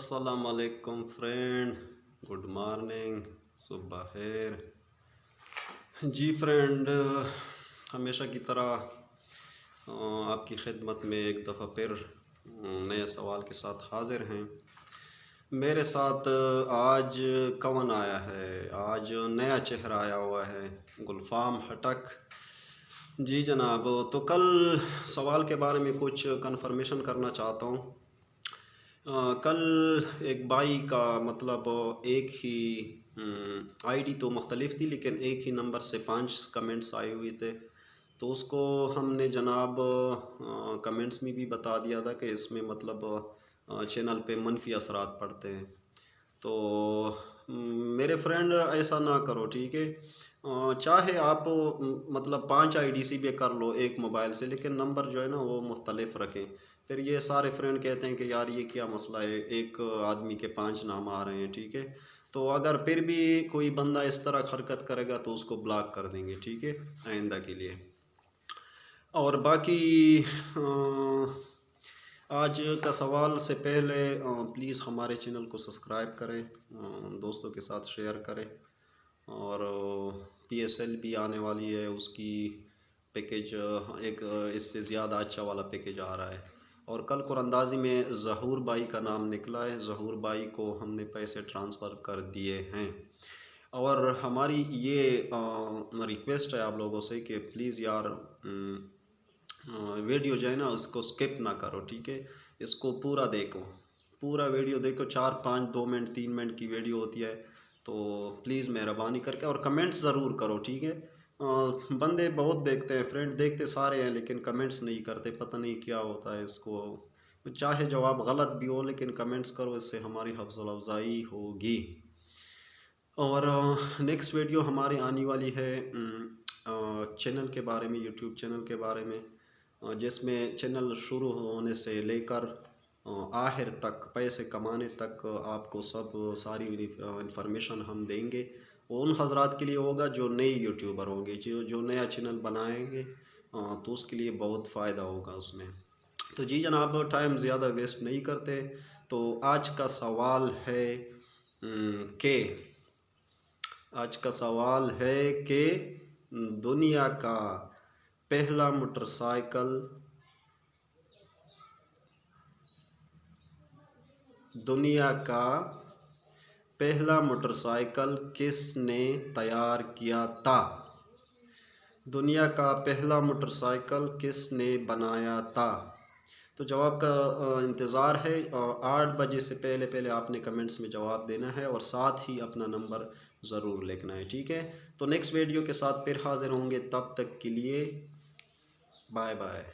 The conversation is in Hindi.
अस्सलाम वालेकुम फ्रेंड, गुड मॉर्निंग, सुबह खैर। जी फ्रेंड, हमेशा की तरह आपकी खिदमत में एक दफ़ा फिर नए सवाल के साथ हाज़िर हैं। मेरे साथ आज कौन आया है? आज नया चेहरा आया हुआ है, गुलफाम हटक। जी जनाब, तो कल सवाल के बारे में कुछ कन्फर्मेशन करना चाहता हूँ। कल एक भाई का मतलब एक ही आईडी तो मुख्तलिफ थी, लेकिन एक ही नंबर से 5 कमेंट्स आए हुए थे। तो उसको हमने जनाब कमेंट्स में भी बता दिया था कि इसमें मतलब चैनल पे मनफी असरात पड़ते हैं। तो मेरे फ्रेंड ऐसा ना करो, ठीक है। चाहे आप मतलब 5 आईडी भी कर लो एक मोबाइल से, लेकिन नंबर जो है ना वो मुख्तलिफ रखें। फिर ये सारे फ्रेंड कहते हैं कि यार ये क्या मसला है, एक आदमी के 5 नाम आ रहे हैं, ठीक है। तो अगर फिर भी कोई बंदा इस तरह हरकत करेगा तो उसको ब्लॉक कर देंगे, ठीक है, आइंदा के लिए। और बाकी आज का सवाल से पहले प्लीज़ हमारे चैनल को सब्सक्राइब करें, दोस्तों के साथ शेयर करें। और PSL भी आने वाली है, उसकी पैकेज एक इससे ज़्यादा अच्छा वाला पैकेज आ रहा है। और कल कुरंदाजी में ज़हूर भाई का नाम निकला है, ज़हूर भाई को हमने पैसे ट्रांसफ़र कर दिए हैं। और हमारी ये रिक्वेस्ट है आप लोगों से कि प्लीज़ यार वीडियो जो है ना उसको स्किप ना करो, ठीक है। इसको पूरा देखो, पूरा वीडियो देखो। 4-5 2 मिनट 3 मिनट की वीडियो होती है, तो प्लीज़ मेहरबानी करके और कमेंट्स ज़रूर करो, ठीक है। बंदे बहुत देखते हैं, फ्रेंड देखते सारे हैं, लेकिन कमेंट्स नहीं करते, पता नहीं क्या होता है इसको। चाहे जवाब गलत भी हो लेकिन कमेंट्स करो, इससे हमारी हौसला अफजाई होगी। और नेक्स्ट वीडियो हमारी आने वाली है चैनल के बारे में, यूट्यूब चैनल के बारे में, जिसमें चैनल शुरू होने से लेकर आखिर तक, पैसे कमाने तक आपको सब सारी इंफॉर्मेशन हम देंगे। वो उन हजरात के लिए होगा जो नए यूट्यूबर होंगे, जो नया चैनल बनाएंगे, तो उसके लिए बहुत फ़ायदा होगा उसमें। तो जी जनाब, टाइम ज़्यादा वेस्ट नहीं करते। तो आज का सवाल है कि दुनिया का पहला मोटरसाइकिल किसने तैयार किया था? दुनिया का पहला मोटरसाइकिल किसने बनाया था? तो जवाब का इंतज़ार है। 8 बजे से पहले पहले आपने कमेंट्स में जवाब देना है और साथ ही अपना नंबर ज़रूर लिखना है, ठीक है। तो नेक्स्ट वीडियो के साथ फिर हाज़िर होंगे, तब तक के लिए बाय बाय।